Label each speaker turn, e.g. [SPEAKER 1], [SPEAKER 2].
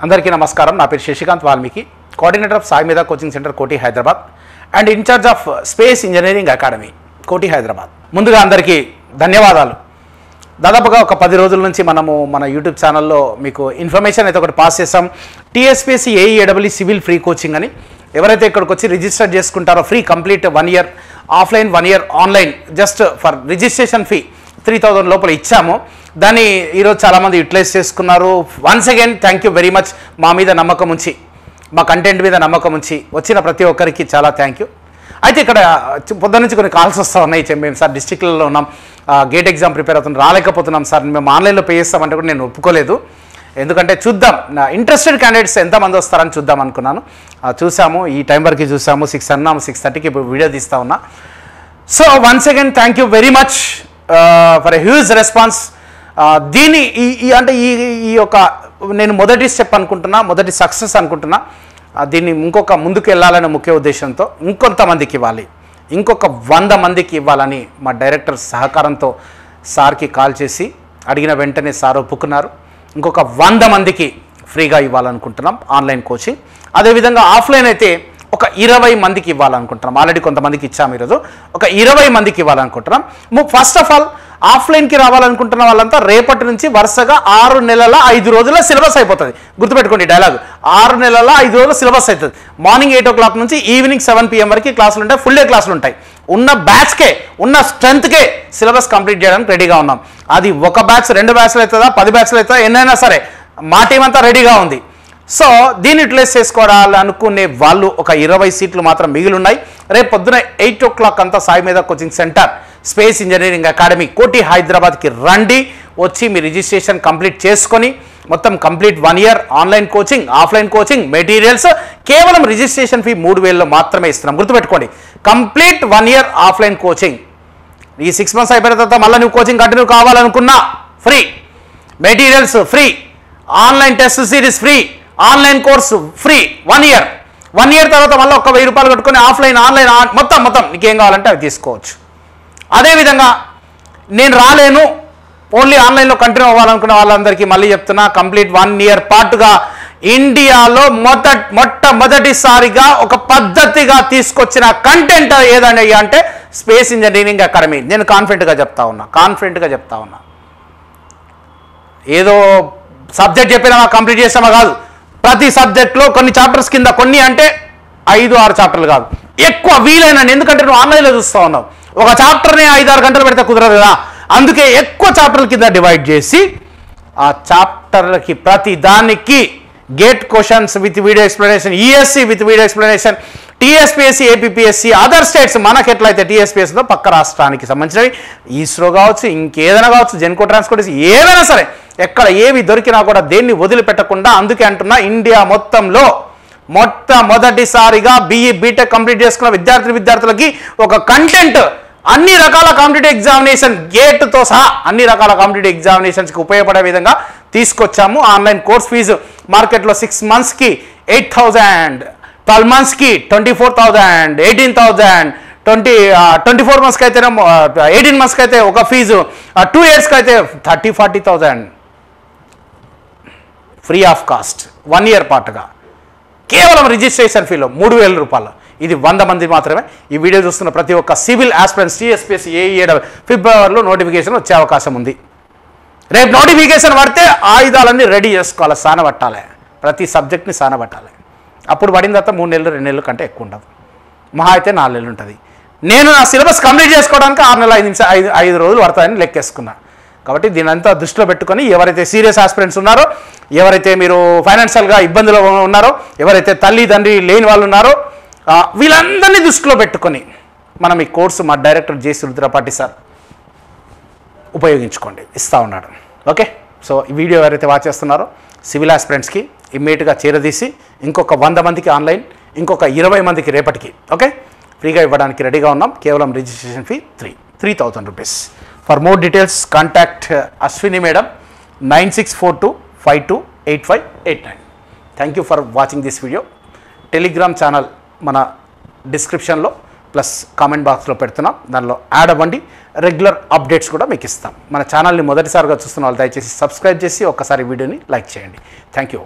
[SPEAKER 1] అందరికీ నమస్కారం. నా పేరు Shashikant Valmiki, coordinator of Sai Medha coaching centre Koti Hyderabad and in charge of space engineering academy Koti Hyderabad. ముందుగా అందరికీ ధన్యవాదాలు. దాదాపుగా ఒక 10 రోజుల నుంచి మనము మన యూట్యూబ్ ఛానల్లో మీకు ఇన్ఫర్మేషన్ అయితే ఒకటి పాస్ చేసాం. టీఎస్పీఎస్సీ ఏఈఏడబ్ల్యూ సివిల్ ఫ్రీ కోచింగ్ అని ఎవరైతే ఇక్కడికి వచ్చి రిజిస్టర్ చేసుకుంటారో free complete 1 year offline 1 year online just for registration fee 3000 లోపల ఇచ్చాము. దాన్ని ఈరోజు చాలామంది యూటిలైజ్ చేసుకున్నారు. Once again thank you very much. మా మీద నమ్మకం ఉంచి, మా కంటెంట్ మీద నమ్మకం ఉంచి వచ్చిన ప్రతి ఒక్కరికి చాలా థ్యాంక్ యూ. అయితే ఇక్కడ పొద్దున్న నుంచి కొన్ని కాల్స్ వస్తూ ఉన్నాయి. మేము సార్ డిస్ట్రిక్ట్లలో ఉన్నాం, గేట్ ఎగ్జామ్ ప్రిపేర్ అవుతున్నాం, రాలేకపోతున్నాం సార్, మేము ఆన్లైన్లో పే చేస్తామంటే కూడా నేను ఒప్పుకోలేదు. ఎందుకంటే చూద్దాం, ఇంట్రెస్టెడ్ క్యాండిడేట్స్ ఎంతమంది వస్తారని చూద్దాం అనుకున్నాను. చూసాము, ఈ టైం వరకు చూసాము. 6 అన్నాము, 6:30కి ఇప్పుడు వీడియో తీస్తా ఉన్నా. So once again thank you very much for a huge response. దీని అంటే ఈ యొక్క నేను మొదటి స్టెప్ అనుకుంటున్నా, మొదటి సక్సెస్ అనుకుంటున్నా. దీన్ని ఇంకొక ముందుకు వెళ్ళాలనే ముఖ్య ఉద్దేశంతో ఇంకొంతమందికి ఇవ్వాలి, ఇంకొక 100 మందికి ఇవ్వాలని మా డైరెక్టర్ సహకారంతో సార్కి కాల్ చేసి అడిగిన వెంటనే సార్ ఒప్పుకున్నారు. ఇంకొక 100 మందికి ఫ్రీగా ఇవ్వాలనుకుంటున్నాం ఆన్లైన్ కోచింగ్. అదేవిధంగా ఆఫ్లైన్ అయితే ఒక 20 మందికి ఇవ్వాలనుకుంటున్నాం. ఆల్రెడీ కొంతమందికి ఇచ్చాము, ఈరోజు ఒక 20 మందికి ఇవ్వాలనుకుంటున్నాం. ఫస్ట్ ఆఫ్ ఆల్ ఆఫ్లైన్కి రావాలనుకుంటున్న వాళ్ళంతా రేపటి నుంచి వరుసగా 6 నెలల 5 రోజుల సిలబస్ అయిపోతుంది. గుర్తుపెట్టుకోండి డైలాగ్, 6 నెలల 5 రోజుల సిలబస్ అవుతుంది. మార్నింగ్ 8 o'clock నుంచి ఈవినింగ్ 7 PM వరకు క్లాసులు ఉంటాయి, ఫుల్ డే క్లాసులు ఉంటాయి. ఉన్న బ్యాచ్కే, ఉన్న స్ట్రెంత్కే సిలబస్ కంప్లీట్ చేయడానికి రెడీగా ఉన్నాం. అది ఒక బ్యాచ్ 2 బ్యాచ్లు అవుతుందా, 10 బ్యాచ్లు అవుతుందా, ఎన్నైనా సరే మా టీం అంతా రెడీగా ఉంది. సో దీన్ని యూటిలైజ్ చేసుకోవాలనుకునే వాళ్ళు ఒక 20 సీట్లు మాత్రం మిగిలి ఉన్నాయి. రేపు పొద్దున 8 o'clock అంతా Sai Medha coaching centre space engineering academy కోటి హైదరాబాద్కి రండి. వచ్చి మీ రిజిస్ట్రేషన్ కంప్లీట్ చేసుకొని మొత్తం complete 1 year online coaching, offline coaching, materials కేవలం రిజిస్ట్రేషన్ ఫీ 3000 మాత్రమే ఇస్తున్నాం. గుర్తుపెట్టుకోండి, కంప్లీట్ 1 ఇయర్ ఆఫ్లైన్ కోచింగ్. ఈ 6 months అయిపోయిన తర్వాత మళ్ళీ నువ్వు కోచింగ్ కంటిన్యూ కావాలనుకున్నా free, materials free, online test series free, online course free. 1 year తర్వాత మళ్ళీ ఒక 1000 రూపాయలు కట్టుకొని ఆఫ్లైన్ ఆన్లైన్ మొత్తం నీకేం కావాలంటే అవి తీసుకోవచ్చు. అదేవిధంగా నేను రాలేను, ఓన్లీ ఆన్లైన్లో కంటిన్యూ అవ్వాలనుకున్న వాళ్ళందరికీ మళ్ళీ చెప్తున్నా, కంప్లీట్ 1 ఇయర్ పాటుగా ఇండియాలో మొట్టమొదటిసారిగా ఒక పద్ధతిగా తీసుకొచ్చిన కంటెంట్ ఏదండి అంటే స్పేస్ ఇంజనీరింగ్ అకాడమీ. నేను కాన్ఫిడెంట్గా చెప్తా ఉన్నా. ఏదో సబ్జెక్ట్ చెప్పినా కంప్లీట్ చేసామా కాదు. ప్రతి సబ్జెక్ట్లో కొన్ని చాప్టర్స్ కింద, కొన్ని అంటే 5-6 చాప్టర్లు కాదు, ఎక్కువ వీలైనండి. ఎందుకంటే నువ్వు ఆన్లైన్లో చూస్తూ ఉన్నావు, ఒక చాప్టర్ని 5-6 గంటలు పెడితే కుదరదు కదా. అందుకే ఎక్కువ చాప్టర్ల కింద డివైడ్ చేసి ఆ చాప్టర్లకి ప్రతి దానికి GATE questions with video explanation, ESC with video explanation, TSPSC, APPSC, other states, మనకెట్లయితే టీఎస్పీఎస్సీతో పక్క రాష్ట్రానికి సంబంధించినవి, ఇస్రో కావచ్చు, ఇంకేదైనా కావచ్చు, జెన్కో ట్రాన్స్పోర్ట్, ఏదైనా సరే ఎక్కడ ఏవి దొరికినా కూడా దేన్ని వదిలిపెట్టకుండా, అందుకే అంటున్నా ఇండియా మొత్తంలో మొట్టమొదటిసారిగా బీఈ బీటెక్ కంప్లీట్ చేసుకున్న విద్యార్థులకి ఒక కంటెంట్ అన్ని రకాల కాంపిటేటివ్ ఎగ్జామినేషన్ గేట్తో సహా అన్ని రకాల కాంపిటేటివ్ ఎగ్జామినేషన్స్కి ఉపయోగపడే విధంగా తీసుకొచ్చాము. ఆన్లైన్ కోర్స్ ఫీజు మార్కెట్లో 6 monthsకి 8,000, 12 monthsకి 24,000, 18,000, 24 monthsకి అయితే 18 monthsకి అయితే ఒక ఫీజు, 2 yearsకి అయితే 30,000-40,000 ఫ్రీ ఆఫ్ కాస్ట్ 1 ఇయర్ పాటుగా కేవలం రిజిస్ట్రేషన్ ఫీలో 3,000 రూపాయలు. ఇది 100 మంది మాత్రమే. ఈ వీడియో చూస్తున్న ప్రతి ఒక్క సివిల్ ఆస్పిరెంట్స్ టీఎస్పీఎస్సీ ఏఈఏడబ్ల్యూ ఫిబ్రవరిలో నోటిఫికేషన్ వచ్చే అవకాశం ఉంది. రేపు నోటిఫికేషన్ పడితే ఆయుధాలన్నీ రెడీ చేసుకోవాలి, సానబట్టాలి, ప్రతి సబ్జెక్ట్ని సానబట్టాలి. అప్పుడు పడిన తర్వాత 3 నెలలు 2 నెలల కంటే ఎక్కువ ఉండదు, మహా అయితే 4 నెలలు ఉంటుంది. నేను నా సిలబస్ కంప్లీట్ చేసుకోవడానికి 6 నెలల 5 రోజులు పడతాయని లెక్కేసుకున్నా. కాబట్టి దీనంతా దృష్టిలో పెట్టుకొని ఎవరైతే సీరియస్ ఆస్పిరెంట్స్ ఉన్నారో, ఎవరైతే మీరు ఫైనాన్షియల్గా ఇబ్బందులు ఉన్నారో, ఎవరైతే తల్లిదండ్రి లేని వాళ్ళు ఉన్నారో, వీళ్ళందరినీ దృష్టిలో పెట్టుకొని మనం ఈ కోర్సు మా డైరెక్టర్ జేసీ రుద్రపాటి సార్ ఉపయోగించుకోండి, ఇస్తూ ఉన్నాడు. ఓకే, సో ఈ వీడియో ఎవరైతే వాచ్ చేస్తున్నారో సివిల్ ఆస్పిరెంట్స్కి ఇమ్మీడియట్గా చేరదీసి ఇంకొక 100 మందికి ఆన్లైన్, ఇంకొక 20 మందికి రేపటికి ఓకే ఫ్రీగా ఇవ్వడానికి రెడీగా ఉన్నాం. కేవలం registration fee 3,000 rupees. For more details contact Ashwini madam 9642528589. Thank you for watching this video. Telegram channel మన డిస్క్రిప్షన్లో ప్లస్ కామెంట్ బాక్స్లో పెడుతున్నాం, దానిలో యాడ్ అవ్వండి. రెగ్యులర్ అప్డేట్స్ కూడా మీకు ఇస్తాం. మన ఛానల్ని మొదటిసారిగా చూస్తున్న వాళ్ళు దయచేసి సబ్స్క్రైబ్ చేసి ఒక్కసారి వీడియోని లైక్ చేయండి. Thank you.